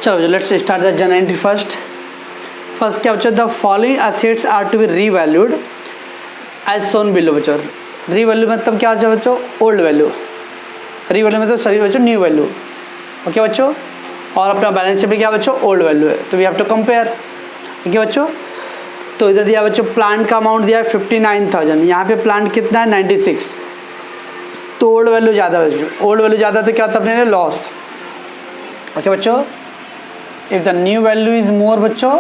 चलो let's start the general entry first क्या बच्चों, the following assets are to be revalued as shown below बच्चों। Revalue मतलब क्या होता है बच्चों, ओल्ड वैल्यू। रीवैल्यू मतलब सॉरी बच्चों न्यू वैल्यू, ओके बच्चों। और अपना बैलेंस शीट में क्या बच्चों, ओल्ड वैल्यू है, तो वी हैव टू कंपेयर, ठीक है बच्चों। तो इधर दिया बच्चों प्लांट का अमाउंट दिया है 59,000, यहाँ पे प्लांट कितना है 96, तो ओल्ड वैल्यू ज़्यादा है बच्चों। ओल्ड वैल्यू ज़्यादा तो क्या होता है अपने लिए लॉस, ओके बच्चों। If the new value is more बच्चों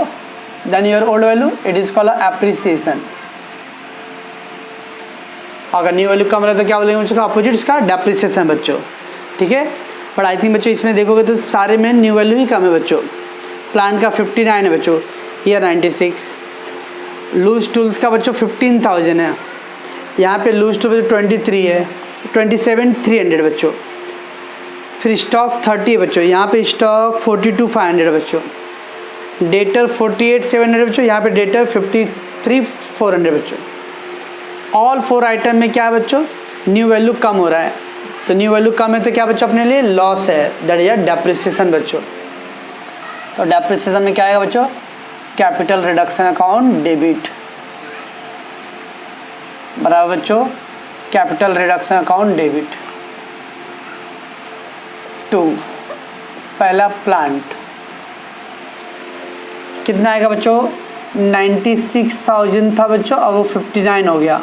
than your old value, it is called appreciation. अगर न्यू वैल्यू कम रहे तो क्या बोलेंगे बच्चों, अपोजिट इसका डेप्रिसिएशन बच्चों, ठीक है। बट आई थिंक बच्चों इसमें देखोगे तो सारे में न्यू वैल्यू ही कम है बच्चों। प्लांट का 59 है बच्चों, ईयर 96। लूज टूल्स का बच्चों 15,000 है, यहाँ पे लूज टूल 23 है, 27,300 बच्चों। फिर स्टॉक 30 है बच्चों, यहाँ पे स्टॉक 42,500 बच्चों। डेटर 48,700 बच्चों, यहाँ पे डेटर 53,400 बच्चों। ऑल 4 आइटम में क्या है बच्चों, न्यू वैल्यू कम हो रहा है, तो न्यू वैल्यू कम है तो क्या बच्चों अपने लिए लॉस है, दैट इज डेप्रिसिएशन बच्चों। तो डेप्रिसिएशन में क्या आएगा बच्चों, कैपिटल रिडक्शन अकाउंट डेबिट, बराबर बच्चों कैपिटल रिडक्शन अकाउंट डेबिट। 2 पहला प्लांट कितना आएगा बच्चों, 96,000 था बच्चों, अब वो 59 हो गया,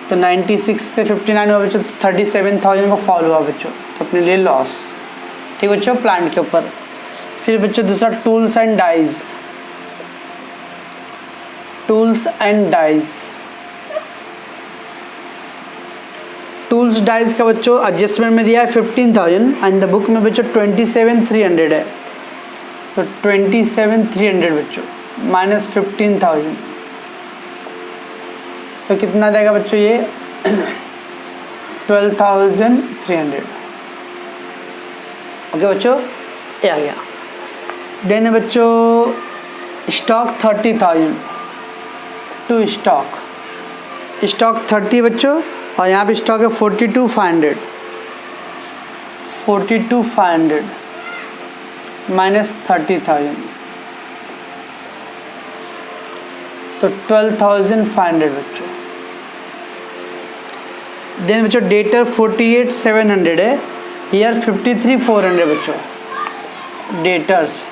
तो 96 से 59 हुआ बच्चों, तो 37,000 को फॉल हुआ बच्चों, तो अपने लिए लॉस, ठीक बच्चों प्लांट के ऊपर। फिर बच्चों दूसरा tools and dies, tools and dies. Tools dies का बच्चों एडजस्टमेंट में दिया है 15,000 एंड द बुक में बच्चों 27,300 है, तो 27,300 बच्चों माइनस 15,000, तो कितना रहेगा बच्चों ये 12,300, ओके बच्चों ये आ गया। देन बच्चों स्टॉक 30,000 टू स्टॉक 30 बच्चों, और यहाँ पे स्टॉक है 42,500 माइनस 30,000, तो 12,500 बच्चों। देन बच्चों डेटर 48,700 है, ईयर 53,400 बच्चों। डेटर्स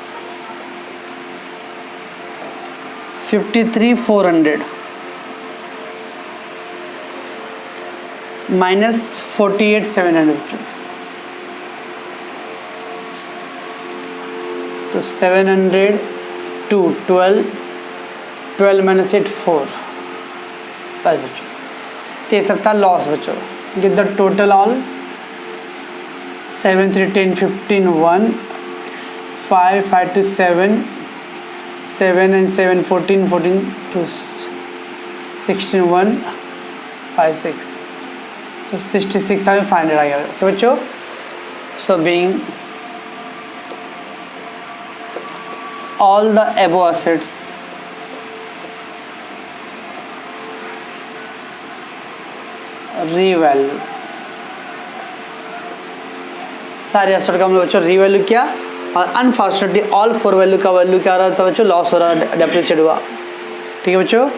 53,400 माइनस 48,700 बच्चों, तो 700 टू 12 माइनस 8 4 बस बच्चों। तो ये सब था लॉस बच्चों। Get the total all 7 3 10 15 1 5 5 2 7 7 and 7 14 14 2 16 1 5 6, तो 66,500 आ गया तो बच्चों। So being all the above assets revalue, सारे एसेट का हम लोग बच्चों रीवैल्यू किया, और अनफॉर्चुनेटली ऑल 4 वैल्यू का वैल्यू क्या रहा था बच्चों, लॉस हो रहा, डेप्रिसिएट हुआ, ठीक है बच्चों।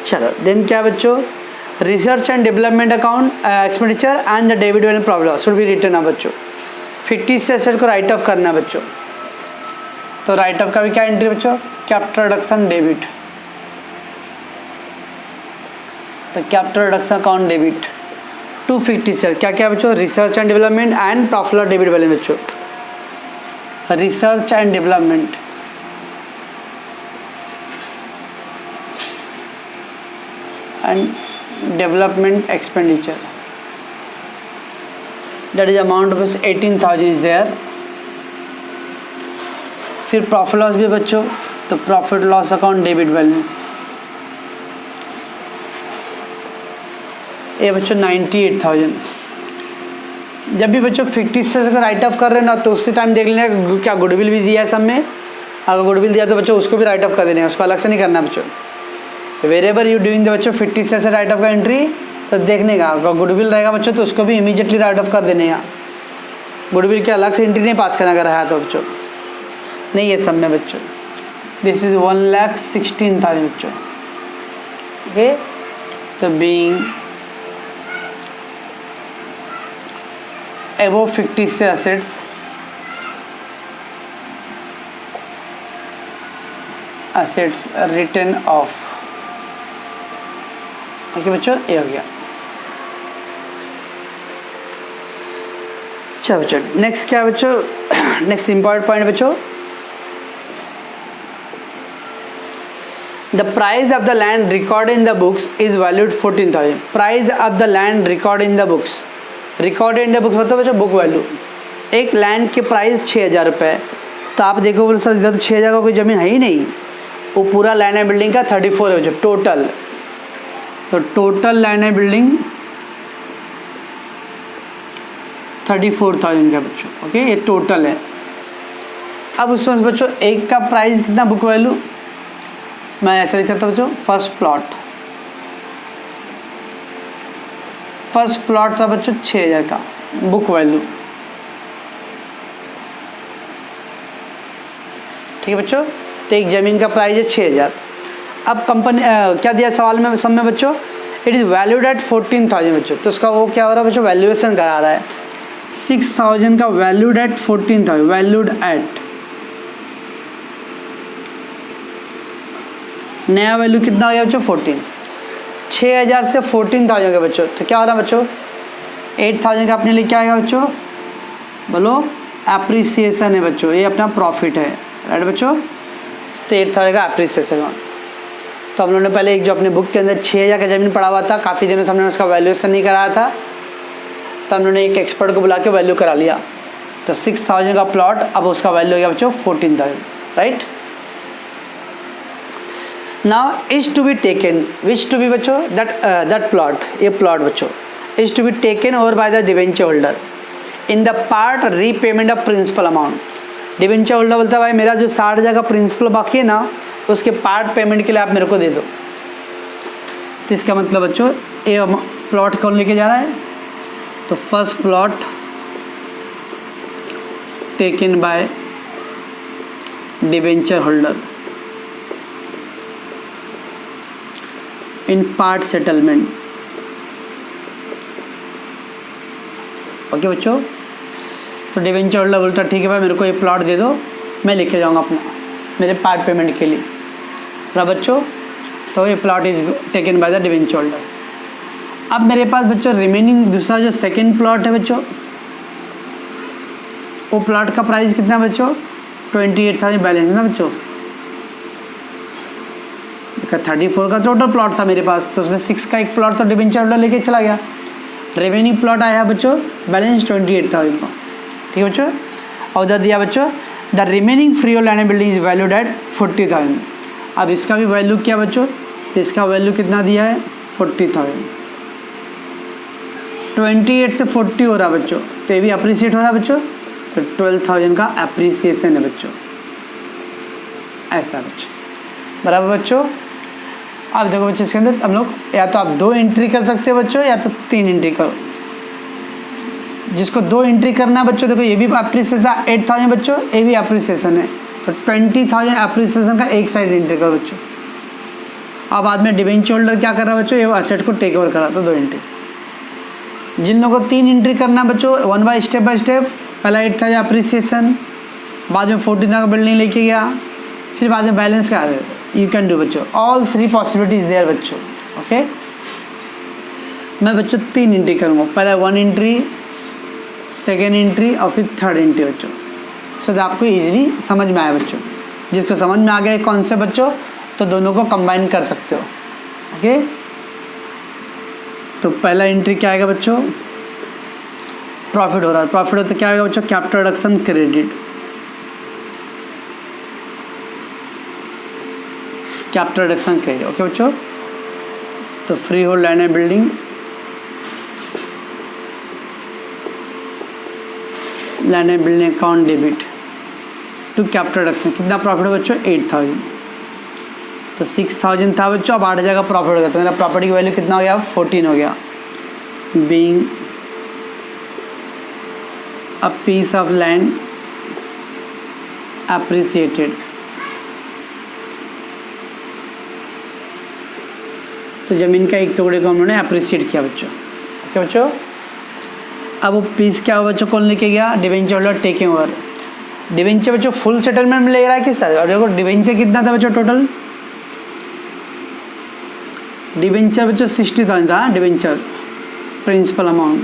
चलो देन क्या बच्चों, research and development account expenditure and the debit value problem should be return है बच्चों। 50 से एसेट को राइट ऑफ करना है बच्चों, तो राइट ऑफ का भी क्या एंट्री बच्चों, कैपिटल रिडक्शन डेबिट, तो कैपिटल रिडक्शन अकाउंट डेबिट 250 से क्या क्या बच्चों, research and development and profit और डेबिट वाले बच्चों। Research and development and development expenditure, that is amount of 18,000 is there. फिर प्रॉफिट लॉस भी बच्चों, तो profit loss account debit balance, ये बच्चों 98,000। जब भी बच्चों 50 से अगर राइट ऑफ कर रहे हैं ना, तो उसी टाइम देख लेना क्या गुडविल भी दिया है सब में, अगर गुडविल दिया तो बच्चों उसको भी राइट ऑफ कर देना है, उसको अलग से नहीं करना बच्चों। Wherever you doing the बच्चों 50 से राइट ऑफ का एंट्री, तो देखने का अगर गुडविल रहेगा बच्चों तो उसको भी इमीडिएटली राइट ऑफ कर देने का, गुडविल के अलग से एंट्री नहीं पास करना अगर है तो बच्चों, नहीं है सब में बच्चों। दिस इज 1,16,000 बच्चों। ओके, तो बीइंग अबव 50 से असेट्स रिटर्न ऑफ। ओके बच्चों, ये हो गया। अच्छा बच्चों, नेक्स्ट क्या है बच्चों, नेक्स्ट इंपॉर्टेंट पॉइंट बच्चों, the price of the land record in the books is valued 14,000। Price of the land record in the books, record in the books मतलब बच्चों बुक वैल्यू। एक लैंड की प्राइस 6,000 रुपये, तो आप देखो बोलो सर इधर तो 6,000 का कोई ज़मीन है ही नहीं, वो पूरा लैंड एंड बिल्डिंग का 34 है बच्चों टोटल। तो टोटल लैंड एंड बिल्डिंग 34,000 का बच्चों। ओके, ये टोटल है। अब उसमें बच्चों एक का प्राइस कितना बुक वैल्यू, मैं ऐसे लिख सकता हूँ बच्चों, फर्स्ट प्लॉट था बच्चों 6,000 का बुक वैल्यू। ठीक है बच्चों, तो एक ज़मीन का प्राइस है 6,000। अब कंपनी क्या दिया सवाल में सब में बच्चों, इट इज़ वैल्यूड एट 14,000 बच्चों। तो उसका वो क्या हो रहा है बच्चों, वैल्यूएशन करा रहा है। 6,000 का वैल्यूड एट 14,000, वैल्यूड एट, नया वैल्यू कितना हो गया बच्चों 14। 6,000 से 14,000 का बच्चों, तो क्या हो रहा है बच्चों 8,000 का अपने लिए क्या आएगा बच्चों, बोलो एप्रिसिएशन है बच्चों, ये अपना प्रॉफिट है, राइट बच्चों। तो 8,000 का एप्रिसिएशन। तो हम लोगों ने पहले एक जो अपने बुक के अंदर 6,000 का ज़मीन पड़ा हुआ था, काफ़ी दिनों से हमने उसका वैल्यूएशन नहीं कराया था, तो हम लोगों ने एक एक्सपर्ट को बुला के वैल्यू करा लिया। तो 6,000 का प्लॉट अब उसका वैल्यू हो गया बच्चों 14,000, right. Now is to be taken, which to be बच्चों, दैट प्लॉट, ये प्लॉट बच्चों is to be taken over by the debenture holder in the part repayment of principal amount. Debenture holder बोलता है भाई मेरा जो 60,000 का प्रिंसिपल बाकी है ना, उसके पार्ट पेमेंट के लिए आप मेरे को दे दो। तो इसका मतलब बच्चों ये प्लॉट कौन लेके जा रहा है, तो first plot taken by debenture holder in part settlement. Okay बच्चों, तो डिवेंचर होल्डर बोलता ठीक है भाई मेरे को ये प्लॉट दे दो, मैं लेके जाऊँगा अपना मेरे पार्ट पेमेंट के लिए, ना बच्चों। तो ये plot is taken by the debenture holder. अब मेरे पास बच्चों रिमेनिंग दूसरा जो सेकंड प्लॉट है बच्चों, वो प्लॉट का प्राइस कितना बच्चों 28,000 बैलेंस है ना बच्चों। 34 का टोटल प्लॉट था मेरे पास, तो उसमें 6 का एक प्लॉट तो डिवेंचर होल्डर लेके चला गया। रिमेनिंग प्लॉट आया है बच्चों बैलेंस 28,000 का, ठीक है बच्चों। और उधर दिया बच्चों the remaining free hold land building is valued at 40,000। अब इसका भी वैल्यू क्या बच्चों, तो इसका वैल्यू कितना दिया है 40,000। 28 से 40 हो रहा बच्चों, तो ये भी अप्रिसिएट हो रहा बच्चों, तो 12,000 का अप्रिसिएशन है बच्चों, ऐसा बच्चों, बराबर बच्चों। अब देखो बच्चों इसके अंदर हम लोग या तो आप 2 एंट्री कर सकते हो बच्चों, या तो 3 एंट्री करो। जिसको 2 एंट्री करना है बच्चों, देखो ये भी अप्रिसिएशन 8,000 बच्चों, ये भी अप्रिसिएशन है, तो 20,000 अप्रिसिएशन का एक साइड एंट्री करो बच्चों। अब बाद में डिवेंचर होल्डर क्या कर रहा है बच्चों, ये असेट को टेक ओवर करा, तो 2 एंट्री। जिन लोगों को 3 एंट्री करना है बच्चों, 1 बाय स्टेप, पहला 8,000 अप्रिसिएशन, बाद में 14,000 का बिल्डिंग लेके गया, फिर बाद में बैलेंस का यू कैन डू बच्चों, ऑल 3 पॉसिबिलिटीज देयर बच्चों। ओके, मैं बच्चों 3 एंट्री करूँगा, पहला 1 एंट्री, सेकेंड एंट्री और फिर 3rd एंट्री बच्चों, सो दैट आपको ईजिली समझ में आया बच्चों। जिसको समझ में आ गया कॉन्सेप्ट बच्चों, तो दोनों को कंबाइन कर सकते हो। ओके, तो पहला एंट्री क्या आएगा बच्चों, प्रॉफिट हो रहा है, प्रॉफिट हो तो क्या आएगा बच्चों, capital reduction credit, capital reduction credit. Okay बच्चों, तो freehold land and building, land and building account debit to capital reduction, कितना प्रॉफिट हो बच्चों 8,000। तो 6,000 था बच्चों, अब 8,000 का प्रॉफिट हो गया, तो मेरा प्रॉपर्टी की वैल्यू कितना हो गया 14 हो गया। Being a piece of land appreciated. तो ज़मीन का एक टुकड़े को हम लोगों ने अप्रिसिएट किया बच्चों। ओके बच्चों, अब वो पीस क्या हुआ बच्चों, कौन लेके गया, debenture holder taking over. Debenture बच्चों फुल सेटलमेंट में ले रहा है किस साथ, और देखो डिवेंचर कितना था बच्चों टोटल, डिवेंचर बच्चों 60,000 था, डिवेंचर प्रिंसिपल अमाउंट।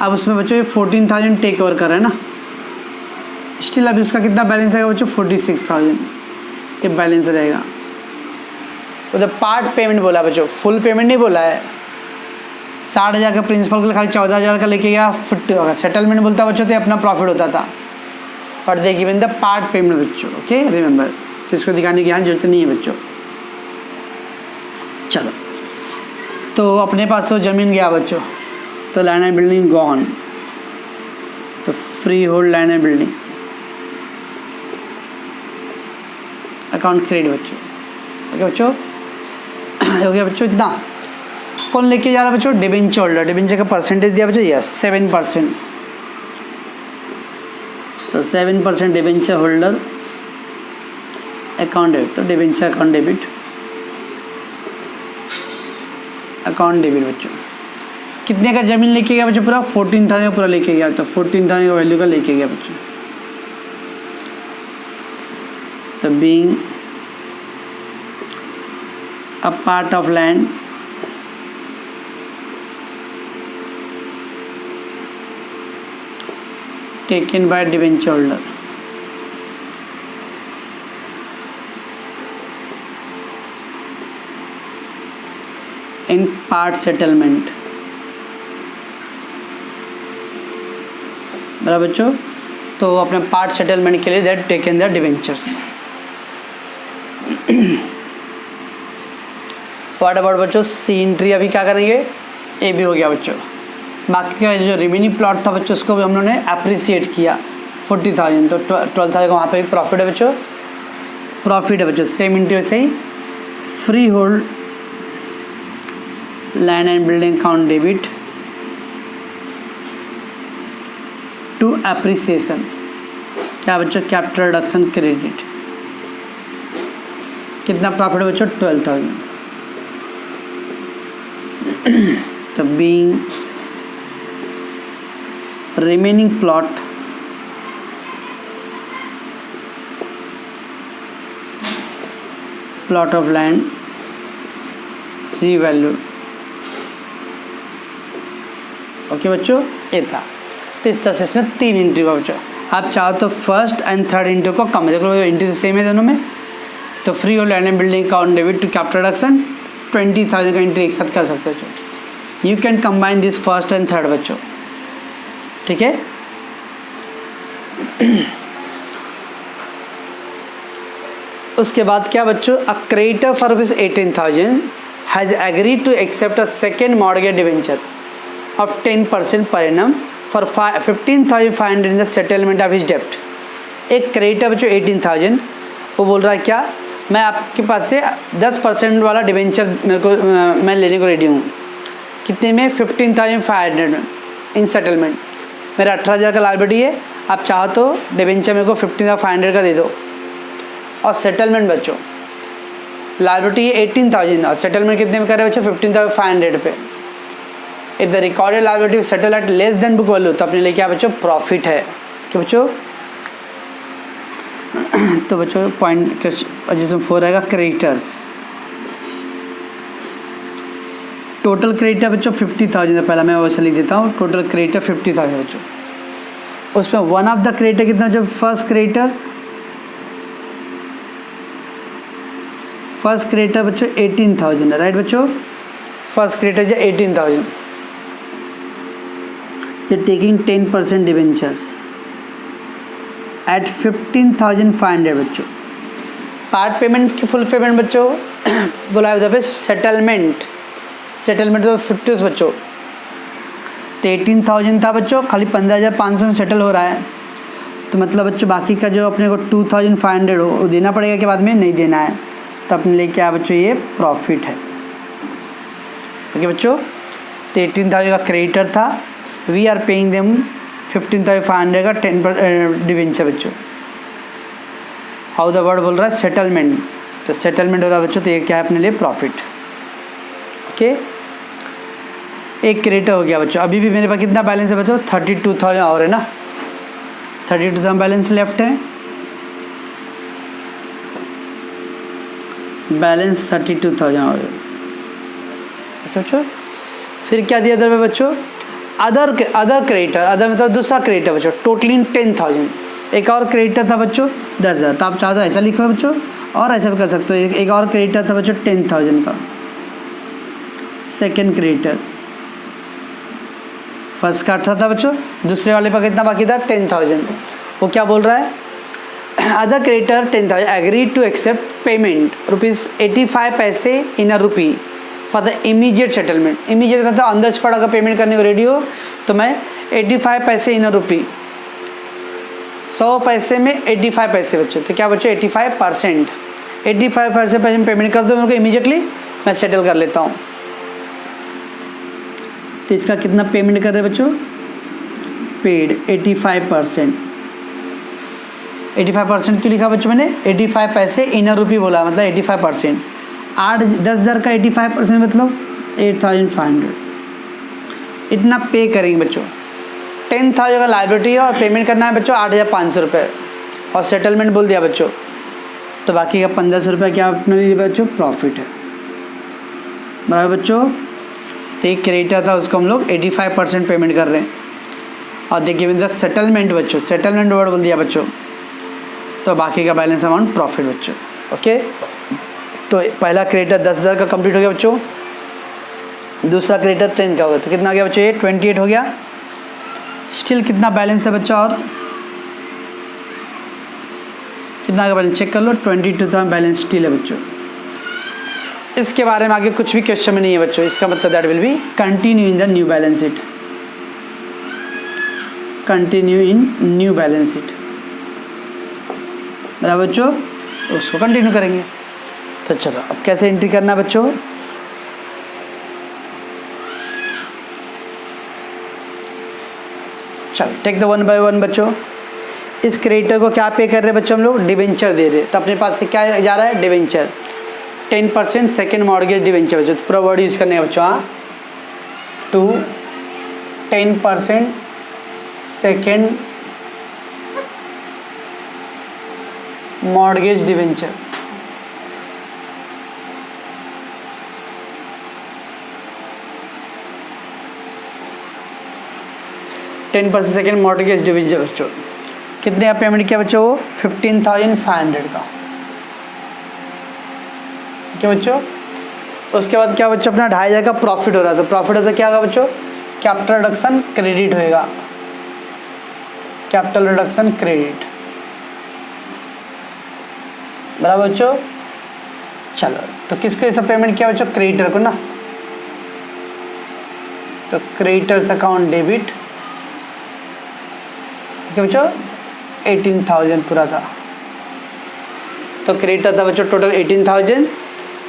अब उसमें बच्चों ये 14,000 टेक ओवर कर रहा है ना, स्टिल अभी उसका कितना बैलेंस आएगा बच्चों, 46,000 ये बैलेंस रहेगा। उधर पार्ट पेमेंट बोला बच्चों, फुल पेमेंट नहीं बोला है। 60,000 का प्रिंसिपल के लिए खाली 14,000 का लेके गया, 50 होगा सेटलमेंट बोलता बच्चों तो अपना प्रॉफिट होता था। और देखिए इन द पार्ट पेमेंट बच्चों, ओके रिमेंबर, तो इसको दिखाने की यहाँ जरूरत नहीं है बच्चों। चलो, तो अपने पास वो ज़मीन गया बच्चों, तो लैंड एंड बिल्डिंग गॉन, तो freehold land and building account credit बच्चों। ओके बच्चों, हो गया बच्चों इतना। कौन लेके जा रहा है बच्चों, डिबेंचर होल्डर। डिबेंचर का परसेंटेज दिया बच्चों, यस 7%, तो 7% डिबेंचर होल्डर अकाउंट डेबिट, तो debenture account debit, account debit बच्चों। कितने का ज़मीन लेके गया बच्चों, पूरा 14,000 का पूरा लेके गया, तो 14,000 का वैल्यू का लेके गया बच्चों। तो being a part of land taken by debenture holder, in part settlement। बराबर बच्चों, तो अपने पार्ट सेटलमेंट के लिए that taken the debentures. What about बच्चों सी एंट्री, अभी क्या करेंगे, ए भी हो गया बच्चों। बाकी का जो रिमेनिंग प्लॉट था बच्चों उसको भी हम लोगों ने अप्रिसिएट किया 40,000, तो 12,000 का वहाँ पे भी प्रॉफिट है बच्चों, प्रॉफिट है बच्चों। सेम इंटू वैसे ही freehold land and building account debit to appreciation, क्या बच्चों, कैपिटल रिडक्शन क्रेडिट। कितना प्रॉफिट है बच्चों, 12,000। तो being remaining plot of land revalued। Okay बच्चों, ये था। तो इस तरह से इसमें 3 एंट्री हुआ बच्चों। आप चाहो तो फर्स्ट एंड थर्ड एंट्री को कम है, देखो एंट्री तो सेम है दोनों में। तो freehold land and building account debit to capital reduction 20,000 का एंट्री एक साथ कर सकते हो बच्चों। You can combine this first and third बच्चों, ठीक है। उसके बाद क्या बच्चों, a creditor for rupees 18,000 has agreed to accept a second mortgage debenture of 10% per annum for 15,500 in the settlement of his डेप्ट। एक क्रेडिटर बच्चों 18,000, वो बोल रहा है क्या, मैं आपके पास से 10% वाला डिवेंचर मेरे को मैं लेने को रेडी हूँ। कितने में, 15,500 इन सेटलमेंट। मेरा 18,000 का लायबिलिटी है, आप चाहो तो डिवेंचर मेरे को 15,500 का दे दो। और सेटलमेंट बच्चों लायबिलिटी है 18,000 और सेटलमेंट कितने में कर रहे बच्चों, 15,500 पे। If the recorded liability settle at less than book value, तो अपने लिए क्या बच्चों, प्रॉफिट है कि बच्चों। तो बच्चों पॉइंट जिसमें 4 आएगा क्रेडिटर्स। टोटल क्रेडिटर बच्चों 50,000 है, पहला मैं वैसे लिख देता हूँ। टोटल क्रेडिटर 50,000 बच्चों, उसमें वन ऑफ द क्रेडिटर कितना, जो फर्स्ट क्रेडिटर बच्चों 18,000 है, राइट बच्चों। फर्स्ट क्रेडिटर जो 18,000, ये टेकिंग 10% डिवेंचर्स एट 15,500 बच्चों। पार्ट पेमेंट की फुल पेमेंट बच्चों बोला उधर पे सेटलमेंट तो 50 बच्चों। तो 18,000 था बच्चों, खाली 15,500 में सेटल हो रहा है। तो मतलब बच्चों बाकी का जो अपने को 2,500 हो वो देना पड़ेगा कि बाद में नहीं देना है, तो अपने लिए क्या बच्चों, ये प्रॉफिट है। ओके बच्चों, तो 18,000 का क्रेडिटर था, वी आर पेइंग देम 15,500 का 10% डिवेंचर बच्चों। हाउ द वर्ड बोल रहा है सेटलमेंट, तो सेटलमेंट हो रहा है बच्चों, तो ये क्या है अपने लिए प्रॉफिट। ओके, एक क्रेडिटर हो गया बच्चों। अभी भी मेरे पास कितना बैलेंस है बच्चों, 32,000 और है ना, 32,000 बैलेंस लेफ्ट है, बैलेंस 32,000 और है बच्चों। फिर क्या दिया इधर पे बच्चों, अदर क्रेडिटर, अदर मतलब दूसरा क्रेडिटर बच्चों, टोटलिंग 10,000। एक और क्रेडिटर था बच्चों 10,000, तो आप चाहो तो ऐसा लिखो बच्चों, और ऐसा भी कर सकते हो। एक और क्रेडिटर था बच्चों 10,000 का, सेकेंड क्रेडिटर। फर्स्ट का 18 था बच्चों, दूसरे वाले पर कितना बाकी था 10,000। वो क्या बोल रहा है, other creditor 10,000 agree to accept payment ₹85 पैसे in a rupee for the immediate settlement. Immediate मतलब ऑन द स्पॉट अगर पेमेंट करने को रेडी हो तो मैं 85 पैसे इन अ रुपी, 100 पैसे में 85 पैसे बच्चों, तो क्या बच्चों 85%, 85% पेमेंट कर दो मेरे को इमीडिएटली, मैं सेटल कर लेता हूँ। तो इसका कितना पेमेंट कर रहे बच्चों, पेड 85%। 85% क्यों लिखा बच्चों मैंने, 85 पैसे इन अ रुपी बोला, मतलब 85%। 10,000 का 85% मतलब 8,500, इतना पे करेंगे बच्चों। 10,000 का लायबिलिटी है और पेमेंट करना है बच्चों 8,500 रुपये, और सेटलमेंट बोल दिया बच्चों, तो बाकी का 1,500 रुपये क्या अपने लिए बच्चों प्रॉफिट है, बराबर बच्चों। तो एक क्रेडिटर था उसको हम लोग 85% पेमेंट कर रहे हैं, और देखिए विद द सेटलमेंट बच्चों, सेटलमेंट वर्ड बोल दिया बच्चों, तो बाकी का बैलेंस अमाउंट प्रॉफिट बच्चों। ओके, तो पहला क्रेडिटर 10,000 का कंप्लीट हो गया बच्चों, दूसरा क्रेडिटर 10 का हो गया, तो कितना गया बच्चों, ये 28 हो गया। स्टिल कितना बैलेंस है बच्चों, और कितना का बैलेंस चेक कर लो, 22,000 बैलेंस स्टिल है बच्चों। इसके बारे में आगे कुछ भी क्वेश्चन में नहीं है बच्चों, इसका मतलब that will be continue in the new balance sheet, continue in new balance sheet, बराबर बच्चों, उसको कंटिन्यू करेंगे। तो चलो अब कैसे एंट्री करना है बच्चों, चलो take the one by one बच्चों। इस क्रेडिटर को क्या पे कर रहे हैं बच्चों, हम लोग डिवेंचर दे रहे हैं, तो अपने पास से क्या जा रहा है, डिवेंचर 10% सेकेंड मॉर्गेज डिवेंचर बच्चों, तो पूरा वर्ड यूज़ करने हैं बच्चों, हाँ, to 10% second mortgage debenture, ten % second mortgage debenture बच्चों। कितने का पेमेंट किया बच्चों, 15,500 का, ठीक है बच्चों। उसके बाद क्या बच्चों, अपना 2,500 का प्रॉफिट हो रहा था, तो प्रॉफिट होता क्या होगा बच्चों, कैपिटल रिडक्शन क्रेडिट होएगा, कैपिटल रिडक्शन क्रेडिट, बराबर बच्चों। चलो तो किसको ये सब पेमेंट किया बच्चों, क्रेडिटर को ना, तो क्रेडिटर्स अकाउंट डेबिट, ठीक है बच्चों, 18,000 पूरा था, तो क्रेडिटर था बच्चों टोटल 18,000,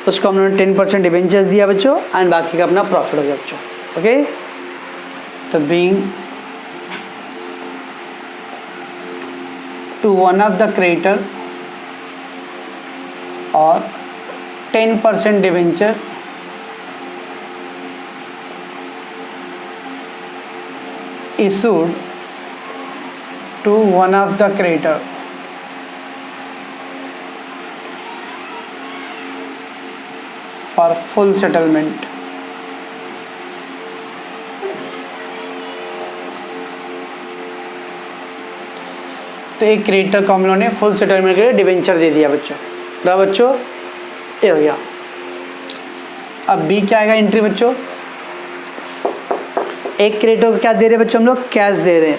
उसको हम लोगों ने 10% डिवेंचर्स दिया बच्चों, एंड बाकी का अपना प्रॉफिट हो गया बच्चों। ओके, तो being to one of the creditor और 10% debenture issued to one of the creditor for full settlement, तो एक क्रेडिटर को हम लोगों ने फुल सेटलमेंट के लिए डिवेंचर दे दिया बच्चों, बराबर बच्चों, ये हो गया। अब बी क्या आएगा एंट्री बच्चों, एक क्रेडिटर को क्या दे रहे हैं बच्चों, हम लोग कैश दे रहे हैं,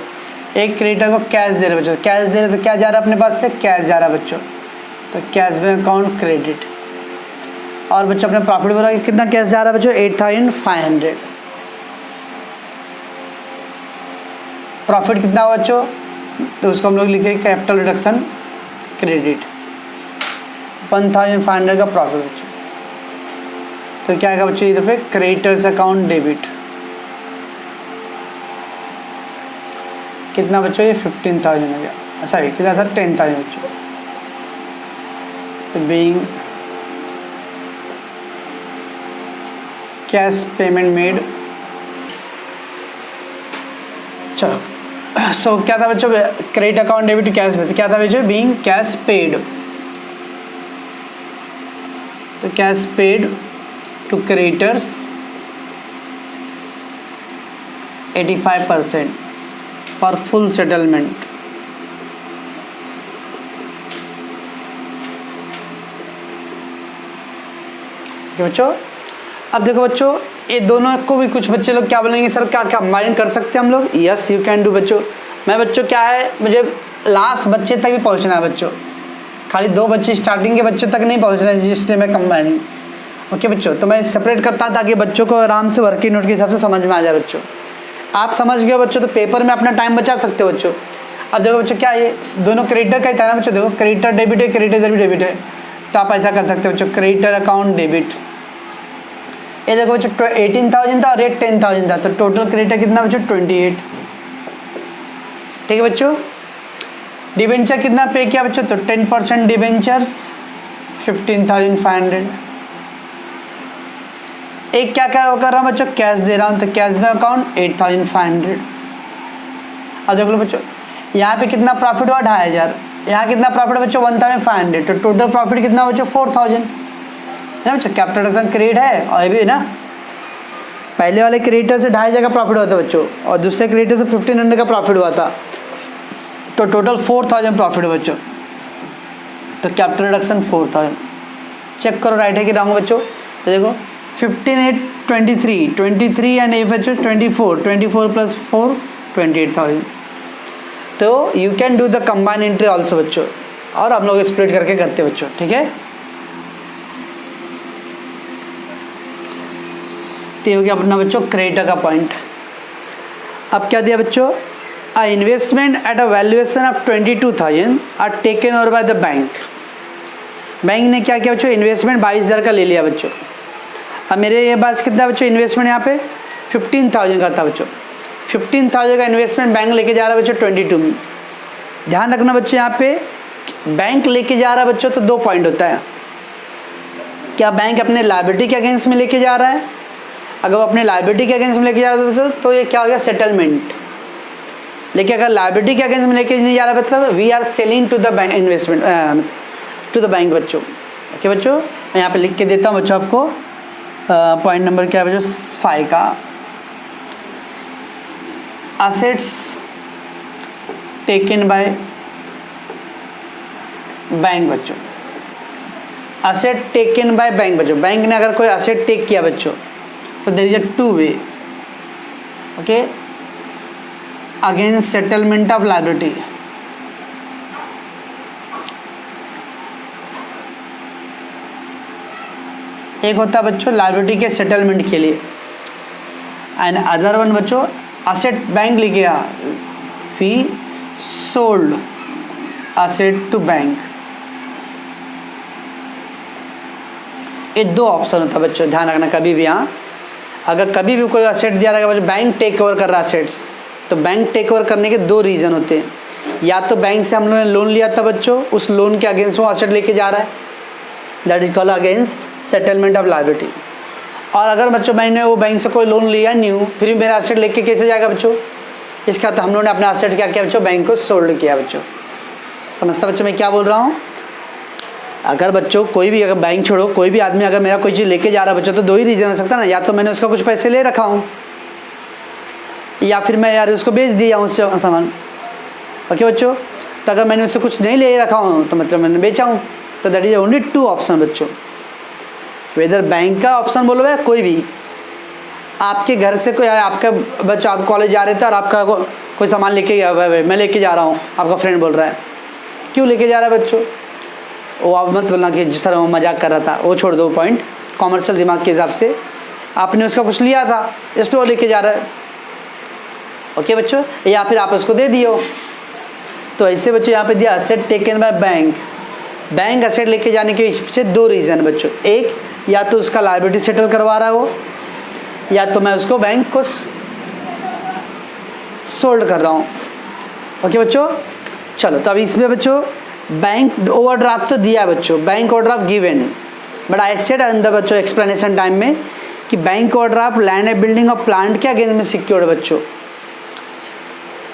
एक क्रेडिटर को कैश दे रहे हैं बच्चों, कैश दे रहे तो क्या जा रहा है अपने पास से, कैश जा रहा है बच्चों, तो कैश बैंक अकाउंट क्रेडिट, और बच्चों अपने प्रॉफिट बोला कि कितना कैश जा रहा है बच्चों, 8,500, प्रॉफिट कितना हुआ बच्चों, तो उसको हम लोग लिखे कैपिटल रिडक्शन क्रेडिट, 1,500 का प्रॉफिट बच्चों, तो क्या आएगा बच्चों इधर पे क्रेडिटर्स अकाउंट डेबिट, कितना बच्चों, ये 15,000 हो गया, सॉरी कितना था 10,000 बच्चों। तो बीइंग कैश पेमेंट मेड, चलो सो क्या था बच्चों, क्रेडिट अकाउंट डेबिट कैश, क्या था बच्चों, बीइंग कैश पेड, तो cash paid to creditors 85% for full settlement. बच्चों अब देखो बच्चों, ये दोनों को भी कुछ बच्चे लोग क्या बोलेंगे, सर क्या कंबाइन कर सकते हैं हम लोग? यस यू कैन डू बच्चों। मैं बच्चों क्या है, मुझे लास्ट बच्चे तक भी पहुंचना है बच्चों, खाली 2 बच्चे स्टार्टिंग के बच्चों तक नहीं पहुंचना है, जिसने मैं कंबाइनिंग। ओके बच्चों, तो मैं सेपरेट करता ताकि बच्चों को आराम से वर्किंग नोट के हिसाब से समझ में आ जाए बच्चों। आप समझ गए बच्चों, तो पेपर में अपना टाइम बचा सकते हो बच्चों। अब देखो बच्चों क्या ये दोनों क्रेडिटर का ही था ना बच्चों, देखो क्रेडिटर डेबिट है, क्रेडिटर डेबिट है, तो आप ऐसा कर सकते हो बच्चों, क्रेडिटर अकाउंट डेबिट। ये देखो बच्चों 18,000 था और रेट 10,000 था, तो टोटल क्रेडिटर कितना बच्चों 28। ठीक है बच्चों, डिबेंचर कितना पे किया बच्चों, तो 10% डिबेंचर्स 15,500। एक क्या क्या कर रहा हूँ बच्चों, कैश दे रहा हूँ, तो कैश में अकाउंट 8,500। अब देख लो बच्चों, यहाँ पे कितना प्रॉफिट हुआ 2,500, यहाँ कितना प्रॉफिट बच्चों 1,500, तो टोटल प्रॉफिट कितना बच्चों 4,000 है ना बच्चों। कैपिटल रिडक्शन क्रेडिट है, और ये भी ना पहले वाले क्रेडिटर से 2,500 का प्रॉफिट हुआ था बच्चों, और दूसरे क्रेडिटर से 1,500 का प्रॉफिट हुआ था, तो टोटल 4,000 प्रॉफिट बच्चों। तो कैपिटल रिडक्शन 4,000, चेक करो राइट है कि रॉन्ग बच्चों। तो देखो 15, 8, 23 एंड 8 बच्चों 24 प्लस 4 28,000। तो you can do the combine entry also बच्चों, और हम लोग स्प्लिट करके करते बच्चों, ठीक है। तो ये हो गया अपना बच्चों क्रेडिटर का पॉइंट। अब क्या दिया बच्चों, a investment at a valuation of 22,000 are taken over by the bank. Bank ने क्या किया बच्चों, इन्वेस्टमेंट 22,000 का ले लिया बच्चों। अब मेरे ये पास कितना बच्चों इन्वेस्टमेंट यहाँ पे 15,000 का था बच्चों, 15,000 का इन्वेस्टमेंट बैंक लेके जा रहा है बच्चों 22 में। ध्यान रखना बच्चों, यहाँ पे बैंक लेके जा रहा है बच्चों, तो 2 पॉइंट होता है। क्या बैंक अपने लायबिलिटी के अगेंस्ट में लेके जा रहा है? अगर वो अपने लायबिलिटी के अगेंस्ट में लेके जा रहा है तो ये क्या हो गया, सेटलमेंट। लेकिन अगर लायबिलिटी के अगेंस्ट में लेके नहीं जा रहा मतलब we are selling to the bank investment to the bank बच्चों। ओके बच्चों, मैं यहाँ पे लिख के देता हूँ बच्चों आपको। पॉइंट नंबर क्या है बच्चों 5 का, असेट्स टेकन बाय बैंक बच्चों। असेट टेकन बाय बैंक बच्चों, बैंक ने अगर कोई असेट टेक किया बच्चों, तो there is a 2 way, okay, against settlement of liability. एक होता है बच्चों लायबिलिटी के सेटलमेंट के लिए, एंड अदर वन बच्चों असेट बैंक लेके आ, we sold asset to bank. ये 2 ऑप्शन होता है बच्चों, ध्यान रखना कभी भी। यहाँ अगर कभी भी कोई असेट दिया रहेगा बच्चों, बैंक टेक ओवर कर रहा है असेट्स, तो बैंक टेक ओवर करने के 2 रीज़न होते हैं। या तो बैंक से हम लोगों ने लोन लिया था बच्चों, उस लोन के अगेंस्ट वो असेट लेके जा रहा है, that is called against settlement of liability. और अगर बच्चों मैंने वो बैंक से कोई लोन लिया नहीं हूँ, फिर भी मेरा असेट लेके कैसे जाएगा बच्चों, इसका तो हम लोगों ने अपना असेट क्या किया बच्चों, बैंक को सोल्ड किया बच्चों। समझता बच्चों मैं क्या बोल रहा हूँ? अगर बच्चों कोई भी, अगर बैंक छोड़ो कोई भी आदमी अगर मेरा कोई चीज़ लेके जा रहा है बच्चों, तो 2 ही रीज़न हो सकता है ना, या तो मैंने उसका कुछ पैसे ले रखा हूँ, या फिर मैं यार उसको बेच दिया हूँ उससे सामान। ओके बच्चों, तो अगर मैंने उससे कुछ नहीं ले रखा हूँ तो मतलब मैंने बेचा हूँ, तो दैट इज ओनली 2 ऑप्शन बच्चों। वेदर बैंक का ऑप्शन बोलो या कोई भी, आपके घर से कोई आपका बच्चा, आप कॉलेज जा रहे थे और आपका कोई सामान लेके गया, मैं लेके जा रहा हूँ, आपका फ्रेंड बोल रहा है क्यों लेके जा रहा है बच्चों, वो आप मत बोलना कि सर वो मजाक कर रहा था, वो छोड़ दो पॉइंट। कॉमर्शियल दिमाग के हिसाब से आपने उसका कुछ लिया था इसलिए वो लेके जा रहा है, ओके बच्चों, या फिर आप उसको दे दियो। तो ऐसे बच्चों यहाँ पे दिया asset taken by bank. Bank asset लेके जाने के पीछे 2 रीज़न बच्चों, एक या तो उसका लायबिलिटी सेटल करवा रहा है वो, या तो मैं उसको बैंक को सोल्ड कर रहा हूँ। ओके बच्चों, चलो तो अभी इसमें बच्चों बैंक ओवरड्राफ्ट तो दिया है बच्चों, bank overdraft given, but I said अंदर बच्चों एक्सप्लेनेशन टाइम में कि bank overdraft land and building और प्लांट के अगेंस्ट में सिक्योर्ड बच्चों।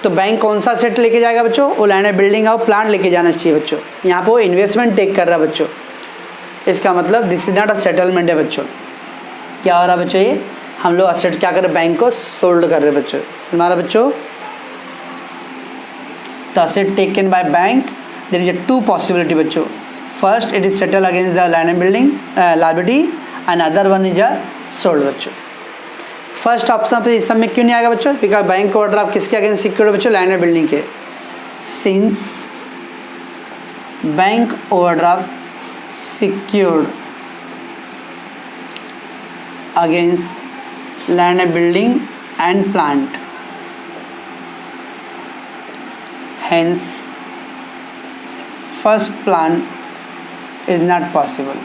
तो बैंक कौन सा सेट लेके जाएगा बच्चों? वो लैंड एंड बिल्डिंग और प्लांट लेके जाना चाहिए बच्चों। यहाँ पे वो इन्वेस्टमेंट टेक कर रहा है बच्चों, इसका मतलब this is not a settlement है बच्चों। क्या हो रहा है बच्चों? ये हम लोग असेट क्या कर रहे हैं? बैंक को सोल्ड कर रहे हैं बच्चों। हमारा बच्चों the asset taken by bank, there is a two possibility बच्चों। first it is settled against the land and building liability and other one is a sold बच्चों। फर्स्ट ऑप्शन पे इस सब में क्यों नहीं आएगा बच्चों? बिकॉज बैंक ओवरड्राफ्ट किसके अगेंस्ट सिक्योर्ड बच्चों? लैंड एंड बिल्डिंग के। Since bank overdraft secured against land and building and plant, hence first plan is not possible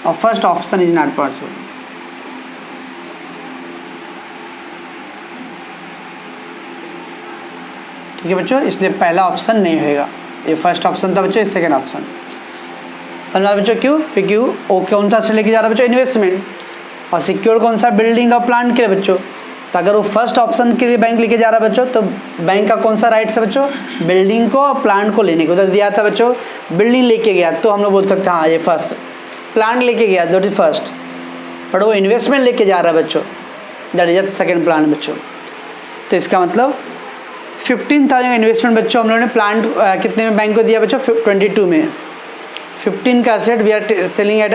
or first option is not possible। ठीक है बच्चों, इसलिए पहला ऑप्शन नहीं होगा। ये फर्स्ट ऑप्शन था बच्चों, ये सेकंड ऑप्शन। समझा बच्चों? क्यों? क्योंकि वो कौन सा से लेके जा रहा है बच्चों? इन्वेस्टमेंट। और सिक्योर कौन सा? बिल्डिंग और प्लांट के लिए बच्चों। तो अगर वो फर्स्ट ऑप्शन के लिए बैंक लेके जा रहा है बच्चों, तो बैंक का कौन सा राइट्स है बच्चों? बिल्डिंग को और प्लांट को लेने को। उधर दिया था बच्चों बिल्डिंग लेके गया, तो हम लोग बोल सकते हैं हाँ ये फर्स्ट। प्लांट लेके गया, दैट इज फर्स्ट। बट वो इन्वेस्टमेंट लेके जा रहा है बच्चों, दैट इज सेकेंड प्लांट बच्चों। तो इसका मतलब 15,000 इन्वेस्टमेंट बच्चों हम लोगों ने प्लांट कितने में बैंक को दिया बच्चों? 22 में। 15 का asset we are selling at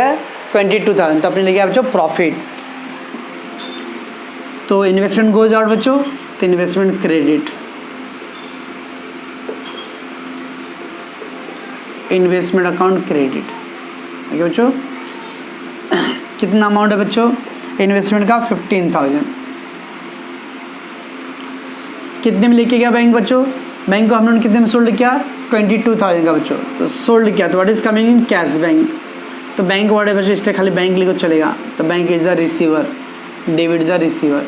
22,000, तो अपने ले गया बच्चों प्रॉफिट। तो इन्वेस्टमेंट गोज आउट बच्चों, तो investment credit, investment account credit. Okay बच्चों, कितना अमाउंट है बच्चों इन्वेस्टमेंट का? 15,000। कितने में लेके गया बैंक बच्चों? बैंक को हम लोगों ने कितने में सोल्ड किया? 22,000 का बच्चों। तो सोल्ड किया, तो what is coming in cash bank. तो बैंक वर्ड है बच्चों, इसलिए खाली बैंक लिखो चलेगा। तो bank is the receiver, debit the receiver.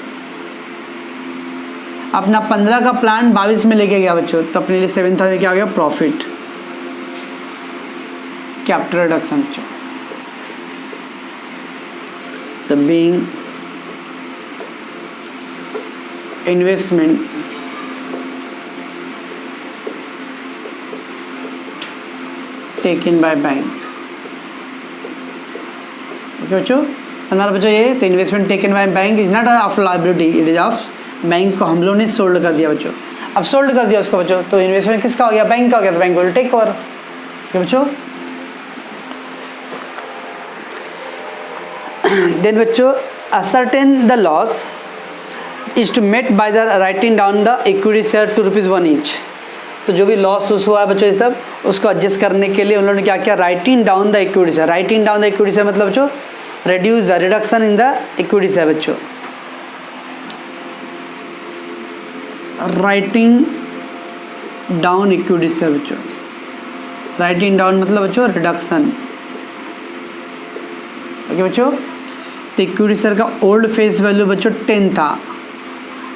अपना 15 का प्लान 22 में लेके गया बच्चों, तो अपने लिए 7,000 क्या हो गया? प्रॉफिट, कैपिटल रिडक्शन बच्चों। तो being investment taken by bank. Okay बच्चों, हमारा बच्चों ये तो investment taken by bank is not of liability, it is of bank को हम लोगों ने सोल्ड कर दिया बच्चों। अब सोल्ड कर दिया उसको बच्चों, तो इन्वेस्टमेंट किसका हो गया? बैंक का हो गया, तो bank will take over. Okay बच्चों, देन बच्चों ascertain the loss is to met by the writing down the equity share ₹2 each. तो जो भी लॉस हुआ है बच्चों ये सब, उसको एडजस्ट करने के लिए उन्होंने क्या किया? Writing down the equity share. Writing down the equity share मतलब बच्चों reduce the reduction in the equity share बच्चों। राइटिंग डाउन इक्विटी शेयर बच्चों। राइटिंग डाउन मतलब बच्चों रिडक्शन। ओके बच्चों, तो इक्विटी शेयर का ओल्ड फेस वैल्यू बच्चों 10 था,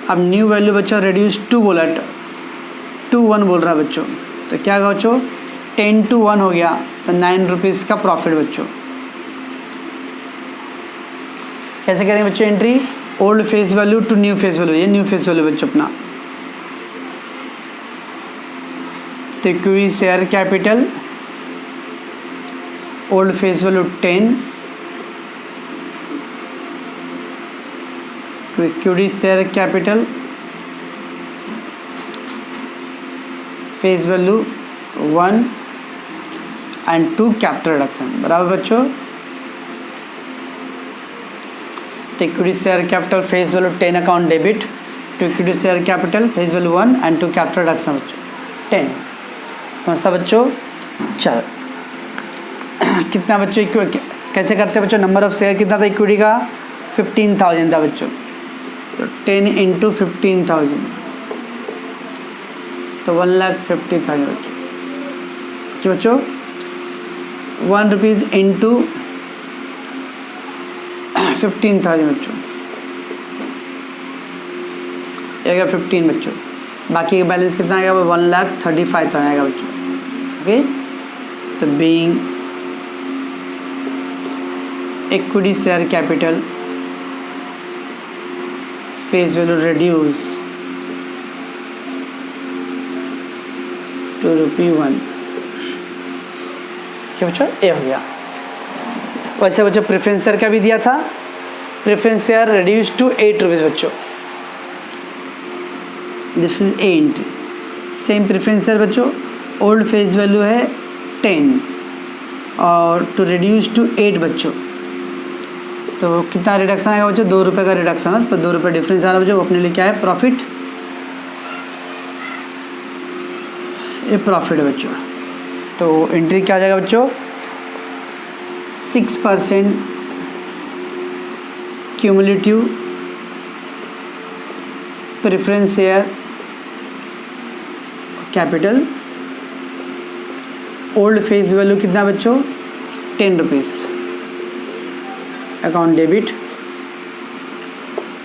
अब न्यू वैल्यू बच्चों रिड्यूस 2 बोला, 2 बोल रहा है बच्चों। तो क्या होगा बच्चों? 10 to 1 हो गया, तो ₹9 का प्रॉफिट बच्चों। कैसे करेंगे बच्चों entry? Old face value to new face value, ये न्यू फेस वैल्यू बच्चों अपना। तो equity share capital old face value 10 to equity share capital face value 1 and 2 capital reduction बराबर बच्चों। तो equity share capital face value 10 account debit to equity share capital face value 1 and 2 capital reduction बच्चों 10। समझता बच्चों? चलो कितना बच्चों कैसे करते हैं बच्चों? नंबर ऑफ शेयर कितना था इक्विटी का? 15,000 था बच्चों। तो 10 इंटू 15,000 तो 1,50,000 बच्चों। बच्चों ₹1 इंटू 15,000 बच्चों, ये गया 15 बच्चों। बाकी का बैलेंस कितना आएगा, 1,35,000 आएगा बच्चों। ओके, तो being equity share capital face value reduce to ₹1। क्या बच्चों, ये हो गया। वैसे बच्चों प्रेफरेंस शेयर का भी दिया था, प्रेफरेंस शेयर रिड्यूस टू ₹8 बच्चों। This is a entry. Same preference share बच्चों, ओल्ड फेस वैल्यू है 10 और टू रिड्यूस टू 8 बच्चों, तो कितना रिडक्शन आएगा बच्चों, ₹2 का रिडक्शन है, तो ₹2 डिफरेंस आ रहा है बच्चों। अपने लिए क्या है, प्रॉफिट, ये प्रॉफिट है बच्चों। तो एंट्री क्या आ जाएगा बच्चों, 6% cumulative preference share capital, old face value कितना बच्चों, ₹10, account debit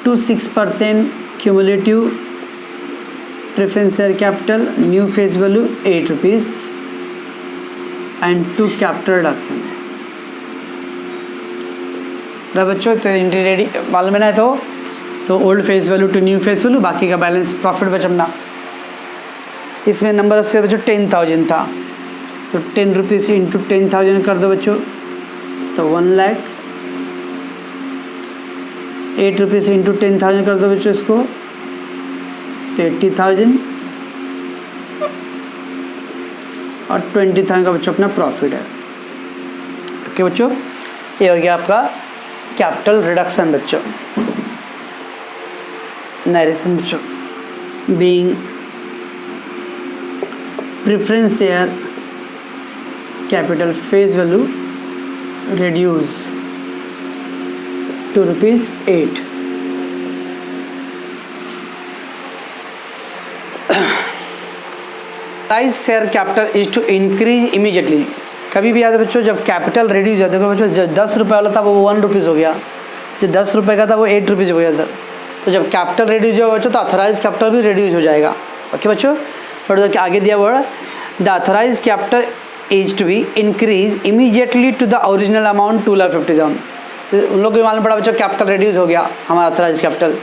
to 6% cumulative preference share capital, new face value ₹8 and to capital reduction. बच्चों तो एंट्री रेडी मालूम है ना, तो ओल्ड face value to new face वैल्यू, बाकी का बैलेंस प्रॉफिट बचना। इसमें नंबर ऑफ शेयर बच्चों 10,000 था, तो ₹10 इंटू 10,000 कर दो बच्चों, तो 1 लाख। ₹8 इंटू 10,000 कर दो बच्चों इसको, तो 80,000 और 20,000 का बच्चों अपना प्रॉफिट है। ओके बच्चों, ये हो गया आपका कैपिटल रिडक्शन बच्चों। नरेशन बच्चों, being preference share capital face value reduce to ₹8। Price share capital is to increase immediately. कभी भी याद है बच्चों, जब कैपिटल रिड्यूस होता है बच्चों, जब ₹10 वाला था वो ₹1 हो गया, जो ₹10 का था वो ₹8 हो गया था। तो जब कैपिटल रिड्यूस होगा बच्चों, तो अथोराइज कैपिटल भी रिड्यूस हो जाएगा। ओके बच्चों, बट आगे दिया word, the authorise capital is to be increase immediately to the original amount 2,50,000। उन लोग को मालूम पड़ा बच्चों कैपिटल रिड्यूस हो गया हमारा अथोराइज कैपिटल,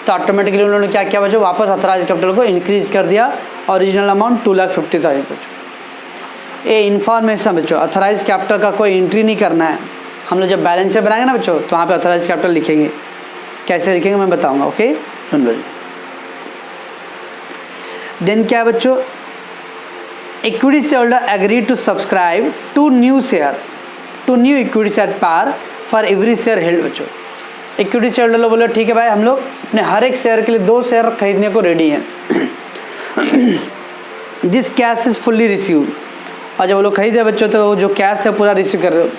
तो ऑटोमेटिकली उन्होंने क्या किया बच्चों, वापस अथोराइज कैपिटल को इंक्रीज कर दिया, ओरिजिनल अमाउंट 2,50,000 बच्चों। ये इन्फॉर्मेशन बच्चों, अथोराइज कैपिटल का कोई एंट्री नहीं करना है। हम लोग जब बैलेंस शीट बनाएंगे ना बच्चों, तो वहाँ पे अथोराइज कैपिटल लिखेंगे, कैसे लिखेंगे मैं बताऊंगा। ओके, सुन लो। देन क्या है बच्चों, equity shareholder agree to subscribe to new equity share par for every share held बच्चों। इक्विटी शेयरहोल्डर लोग बोले ठीक है भाई, हम लोग अपने हर एक शेयर के लिए 2 शेयर खरीदने को रेडी हैं। This cash is fully receive, और जब वो लोग खरीदे बच्चों, तो जो कैश है पूरा रिसीव कर रहे हो।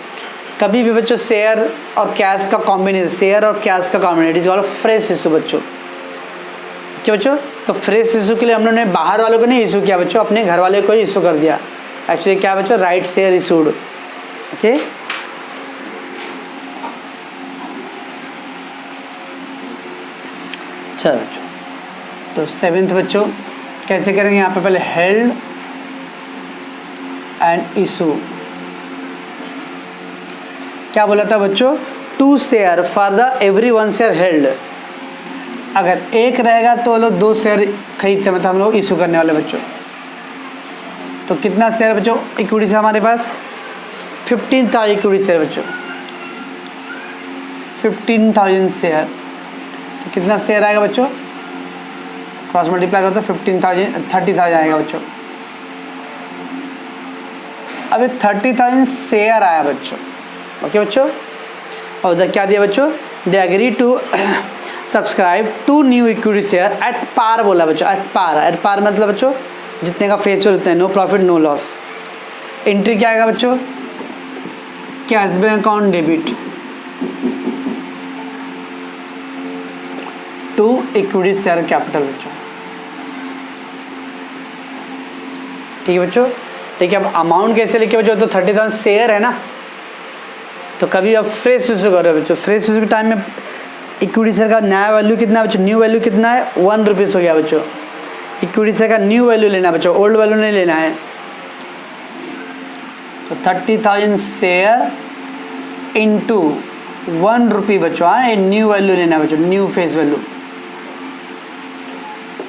कभी भी बच्चों शेयर और कैश का combination, is called fresh issue बच्चों। क्या बच्चों, तो फ्रेश इशू के लिए हम लोगों ने बाहर वालों को नहीं इशू किया बच्चों, अपने घर वाले को ही इशू कर दिया। एक्चुअली क्या बच्चों, राइट शेयर इशूड। ओके, चलो बच्चों, तो 7th बच्चों कैसे करेंगे, यहाँ पे पहले हेल्ड एंड इशू। क्या बोला था बच्चों, 2 share for the every 1 share held. अगर एक रहेगा तो लोग 2 शेयर खरीदते, मतलब हम लोग इशू करने वाले बच्चों। तो कितना शेयर बच्चों इक्विटी से हमारे पास, 15,000 इक्विटी शेयर बच्चों, 15,000 शेयर। तो कितना शेयर आएगा बच्चों, क्रॉस मल्टीप्लाई करते 30,000 आएगा बच्चों। अब 30,000 शेयर आया बच्चों। ओके बच्चों, और उधर क्या दिया बच्चों, they agree to subscribe to new equity share at par बोला बच्चों। एट पार मतलब बच्चों जितने का फेस वैल्यू उतना है, no profit no loss. Entry क्या आएगा बच्चों, cash bank account debit to equity share capital बच्चों। ठीक है बच्चों, ठीक है। अब अमाउंट कैसे लिखे बच्चों, तो 30,000 शेयर है ना, तो कभी आप फ्रेश इशू कर रहे हो बच्चों। फ्रेश इशू के टाइम में इक्विटी शेयर का नया वैल्यू कितना है बच्चों, न्यू वैल्यू कितना है, ₹1 हो गया बच्चों। इक्विटी शेयर का न्यू वैल्यू लेना है बच्चों, ओल्ड वैल्यू नहीं लेना है। तो 30,000 शेयर इंटू 1 रुपी बच्चों, हाँ ये न्यू वैल्यू लेना है बच्चों, न्यू फेस वैल्यू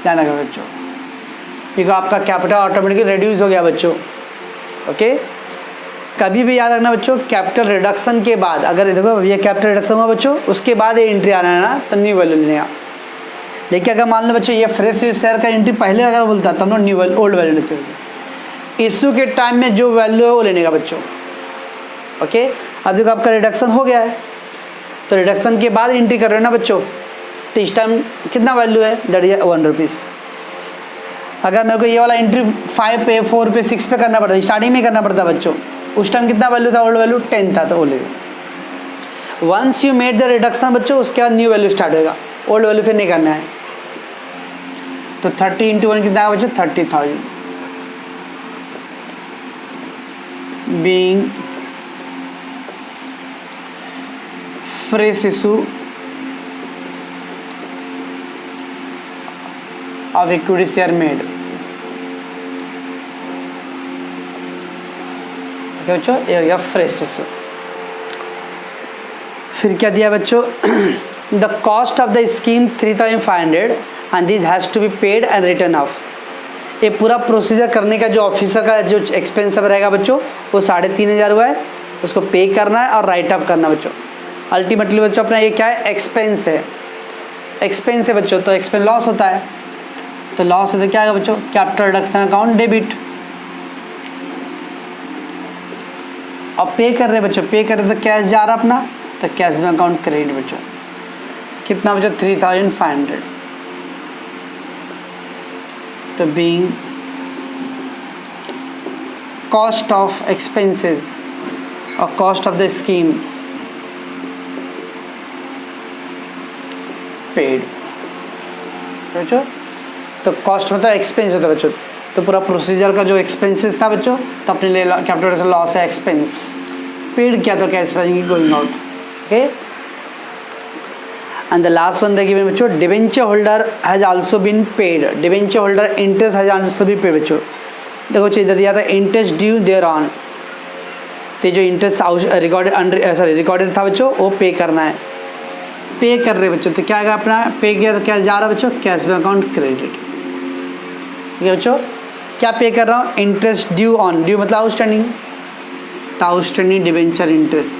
ध्यान रखा बच्चों, क्योंकि आपका कैपिटल ऑटोमेटिकली रिड्यूस हो गया बच्चों। ओके, कभी भी याद रखना बच्चों, कैपिटल रिडक्शन के बाद, अगर देखो ये कैपिटल रिडक्शन हुआ बच्चों, उसके बाद ये एंट्री आना है ना, तो न्यू वैल्यू लेगा। लेकिन अगर मान लो बच्चों ये फ्रेश शेयर का एंट्री पहले अगर बोलता तब न्यू वैल्यू ओल्ड वैल्यू लेते थे। इशू के टाइम में जो वैल्यू है वो लेने का बच्चों। ओके, अब देखो आपका रिडक्शन हो गया है, तो रिडक्शन के बाद एंट्री कर रहे हो ना बच्चों, तो इस टाइम कितना वैल्यू है, दैट इज 1 रुपीज़। अगर मेरे को ये वाला एंट्री 5 पे 4 पे 6 पे करना पड़ता, स्टार्टिंग में करना पड़ता बच्चों, उस टाइम कितना वैल्यू था, ओल्ड वैल्यू 10 था, तो वो ले once you made the reduction बच्चों, उसके बाद न्यू वैल्यू स्टार्ट होगा, ओल्ड वैल्यू फिर नहीं करना है। तो 30 इंटू 1 कितना है बच्चों, 30,000 being fresh issue of equity share made. Okay बच्चों, ये हो गया फ्रेश इशू। फिर क्या दिया बच्चों, the cost of the scheme 3,500 and this has to be paid and return off. ये पूरा प्रोसीजर करने का जो ऑफिसर का जो एक्सपेंस सब रहेगा बच्चों, वो 3,500 हुआ है, उसको पे करना है और राइट ऑफ करना बच्चों। अल्टीमेटली बच्चों अपना ये क्या है, एक्सपेंस है, एक्सपेंस है बच्चों, तो एक्सपेंस लॉस होता है, तो लॉस होता है क्या है बच्चों, कैपिटल रिडक्शन अकाउंट डेबिट। अब पे कर रहे हैं बच्चों, पे कर रहे तो कैश जा रहा अपना, तो कैश में अकाउंट क्रेडिट बच्चों, कितना बच्चों 3,500। तो बीइंग कॉस्ट ऑफ एक्सपेंसेस और cost of the scheme paid बच्चों, तो कॉस्ट मतलब एक्सपेंस होता है बच्चों, तो पूरा प्रोसीजर का जो एक्सपेंसेस था बच्चों, तो अपने लिए कैपिटल लॉस है एक्सपेंस, पेड क्या तो cash going out. Okay, and the last one देखिए बच्चों, debenture holder has also been paid, debenture holder interest has also been paid बच्चों। देखो इधर दिया था इंटरेस्ट ड्यू देयर ऑन, तो जो इंटरेस्ट रिकॉर्डेड था बच्चों, वो पे करना है, पे कर रहे बच्चों, तो क्या आएगा अपना, पे किया तो क्या जा रहा है बच्चों, कैश में अकाउंट क्रेडिट। ठीक है बच्चों, क्या पे कर रहा हूँ, इंटरेस्ट ड्यू ऑन, ड्यू मतलब आउटस्टैंडिंग, तो आउटस्टैंडिंग डिवेंचर इंटरेस्ट।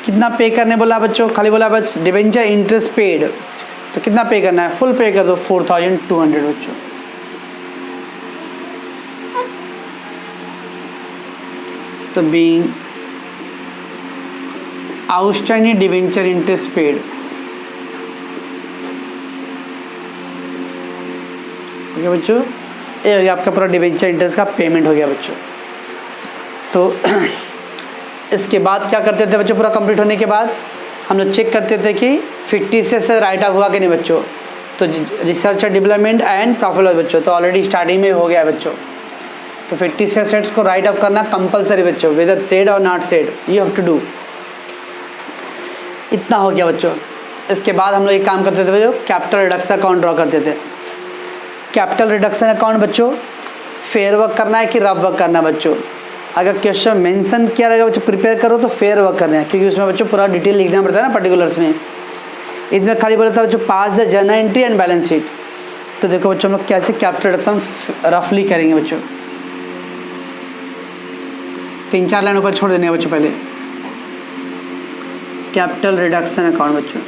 कितना पे करने बोला बच्चों, खाली बोला बस डिवेंचर इंटरेस्ट पेड, तो कितना पे करना है, फुल पे कर दो 4,200 बच्चों। तो being outstanding debenture interest paid, ठीक है बच्चों, ये हो गया आपका पूरा डिवेंचर इंटरेस्ट का पेमेंट हो गया बच्चों। तो इसके बाद क्या करते थे बच्चों, पूरा कंप्लीट होने के बाद हम लोग चेक करते थे कि 50 से राइट ऑफ हुआ कि नहीं बच्चों, तो research and development and profit loss बच्चों, तो ऑलरेडी स्टार्टिंग में हो गया बच्चों। तो 50 से सेट्स को राइट ऑफ करना कंपलसरी बच्चों, वेदर सेड और not said, you have to do. इतना हो गया बच्चों। इसके बाद हम लोग एक काम करते थे बच्चों, कैपिटल रिडक्शन अकाउंट ड्रॉ करते थे। कैपिटल रिडक्शन अकाउंट बच्चों फेयर वर्क करना है कि रफ वर्क करना है बच्चों। अगर क्वेश्चन मेंशन किया रहेगा बच्चों प्रिपेयर करो तो फेयर वर्क करना है, क्योंकि उसमें बच्चों पूरा डिटेल लिखना पड़ता है ना पर्टिकुलर्स में। इसमें खाली बोला था बच्चों pass the journal entry and balance sheet. तो देखो बच्चों हम लोग कैसे कैपिटल रिडक्शन रफली करेंगे बच्चों, 3-4 लाइन ऊपर छोड़ देने हैं बच्चों। पहले कैपिटल रिडक्शन अकाउंट बच्चों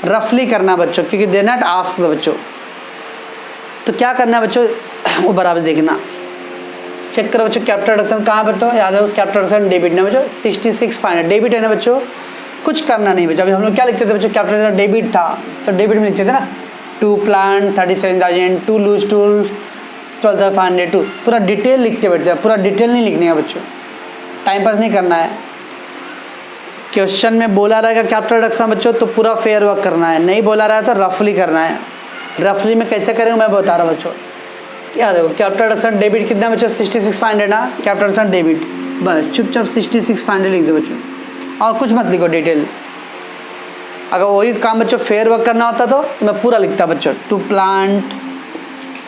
रफली करना बच्चों, क्योंकि दे नॉट आस्क बच्चों। तो क्या करना है बच्चों, वो बराबर देखना, चेक करो बच्चों कैपिटल रिडक्शन कहाँ बच्चों, याद हो कैपिटल रिडक्शन डेबिट ना बच्चों, 66,500 डेबिट है ना बच्चों, कुछ करना नहीं बच्चों। अभी हम लोग क्या लिखते थे बच्चों, कैपिटल रिडक्शन डेबिट था तो डेबिट में लिखते थे ना, 2 प्लांट 37,000, 2 लूज टूल 12,500, 2 पूरा डिटेल लिखते बैठते हैं। पूरा डिटेल नहीं लिखने का बच्चों, टाइम पास नहीं करना है। क्वेश्चन में बोला रहेगा कैपिटल रिडक्शन बच्चों तो पूरा फेयर वर्क करना है, नहीं बोला रहा तो रफली करना है। रफली में कैसे करेंगे मैं बता रहा बच्चों। क्या देखो कैपिटल रिडक्शन डेबिट कितना बच्चों, 66,500 ना कैपिटल रिडक्शन डेबिट, बस चुपचाप 66,500 लिख दो बच्चों, और कुछ मत लिखो डिटेल। अगर वही काम बच्चों फेयर वर्क करना होता तो मैं पूरा लिखता बच्चों, to plant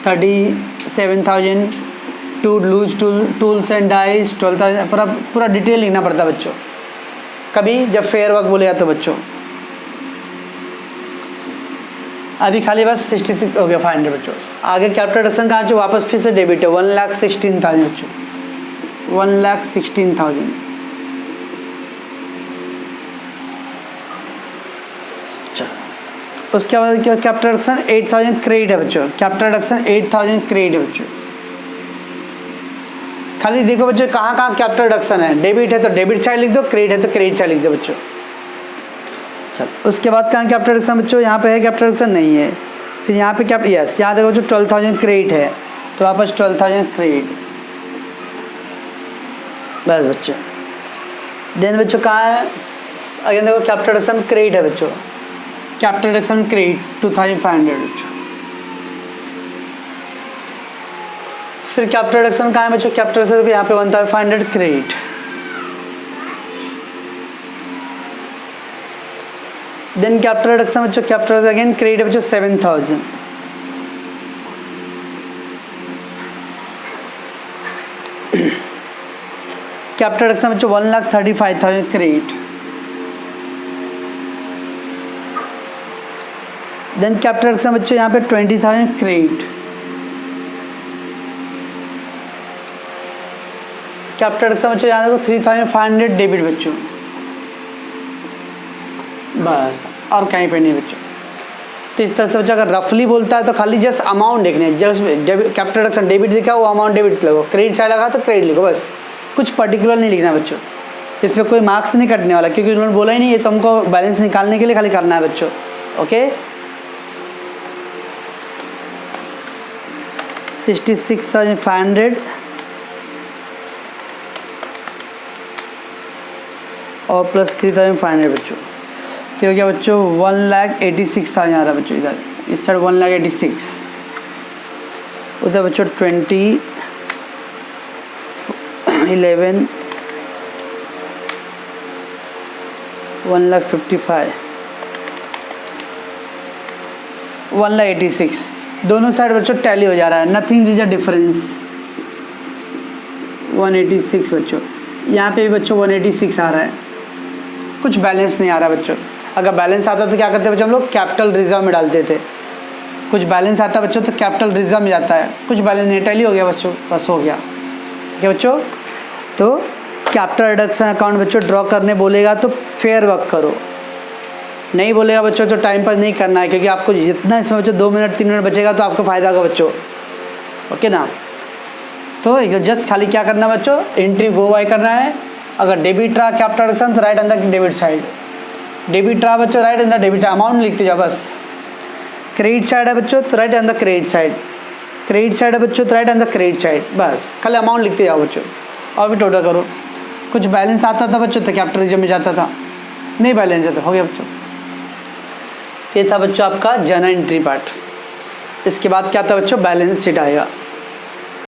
37,000, to loose tools and dies 12,000, पूरा डिटेल लिखना पड़ता बच्चों कभी जब फेयर वर्क बोलेगा तो बच्चों। अभी खाली बस 66 हो गया 500 बच्चों। आगे कैपिटल रिडक्शन का जो वापस फिर से डेबिट है 1,16,000 बच्चों, 1,16,000। उसके बाद क्या कैपिटल रिडक्शन 8,000 क्रेडिट है बच्चों, कैपिटल रिडक्शन 8,000 क्रेडिट है बच्चों। खाली देखो बच्चों कहाँ कहाँ कैपिटल रिडक्शन है, डेबिट है तो डेबिट साइड लिख दो, क्रेडिट है तो क्रेडिट साइड लिख दो बच्चों। चलो उसके बाद कहाँ कैपिटल रिडक्शन बच्चों, यहाँ पे है कैपिटल रिडक्शन नहीं है, फिर यहाँ पे क्या यस यहाँ देखो बच्चों 12,000 क्रेडिट है तो वापस 12,000 क्रेडिट, बस बच्चों। देन बच्चों कहाँ है, अगेन देखो कैपिटल रिडक्शन क्रेडिट है बच्चों, कैपिटल रिडक्शन क्रेडिट 2,500 बच्चों। फिर कैपिटल रिडक्शन कहाँ है बच्चों, कैपिटल रिडक्शन यहाँ पे 1,500 क्रेडिट। देन कैपिटल रिडक्शन बच्चों, कैपिटल अगेन क्रेडिट बच्चों 7,000। कैपिटल रिडक्शन बच्चों 1,35,000 क्रेडिट। देन कैपिटल रिडक्शन बच्चों यहाँ पे 20,000 क्रेडिट। कैपिटल रिडक्शन बच्चों यहाँ देखो 3,500 डेबिट बच्चों, बस और कहीं पे नहीं बच्चों। तो इस तरह से बच्चों अगर रफली बोलता है तो खाली जस्ट अमाउंट देखने, जस्ट कैपिटल रिडक्शन डेबिट दिखा वो अमाउंट डेबिट लगो, क्रेडिट साइड लगा तो क्रेडिट लिखो, बस कुछ पर्टिकुलर नहीं लिखना बच्चों। इस पर कोई मार्क्स नहीं कटने वाला क्योंकि उन्होंने बोला ही नहीं, ये तो हमको बैलेंस निकालने के लिए खाली करना है बच्चों। ओके 66,500 और प्लस 3,500 बच्चों, तो हो गया बच्चों 1,86,000 आ रहा है बच्चों। इधर इस साइड 1,86,000, उधर बच्चों 20 11 1,55,000 1,86,000 दोनों साइड बच्चों टैली हो जा रहा है, नथिंग इज अ डिफरेंस। 186 बच्चों, यहाँ पे भी बच्चों 186 आ रहा है, कुछ बैलेंस नहीं आ रहा बच्चों। अगर बैलेंस आता तो क्या करते बच्चों हम लोग कैपिटल रिजर्व में डालते थे, कुछ बैलेंस आता बच्चों तो कैपिटल रिजर्व में जाता है, कुछ बैलेंस नहीं, टैली हो गया बच्चों, बस हो गया। ठीक है बच्चों, तो कैपिटल रिडक्शन अकाउंट बच्चों ड्रॉ करने बोलेगा तो फेयर वर्क करो, नहीं बोलेगा बच्चों तो टाइम पर नहीं करना है, क्योंकि आपको जितना इसमें बच्चों 2 मिनट 3 मिनट बचेगा तो आपको फ़ायदा होगा बच्चों। ओके ना, तो जस्ट खाली क्या करना है बच्चों, एंट्री गो बाय करना है। अगर डेबिट रहा कैपिटल रिडक्शन तो right on the debit side, debit रहा बच्चों right on the debit side, amount लिखते जाओ बस। क्रेडिट साइड है बच्चों तो right on the credit side, credit side है बच्चों तो right on the credit side, बस खाली अमाउंट लिखते जाओ बच्चों और भी टोटल करो। कुछ बैलेंस आता था बच्चों तो कैपिटल रिजर्व में जाता था, नहीं बैलेंस है तो हो गया बच्चों। ये था बच्चों आपका जर्नल एंट्री पार्ट। इसके बाद क्या था बच्चों, बैलेंस शीट आएगा।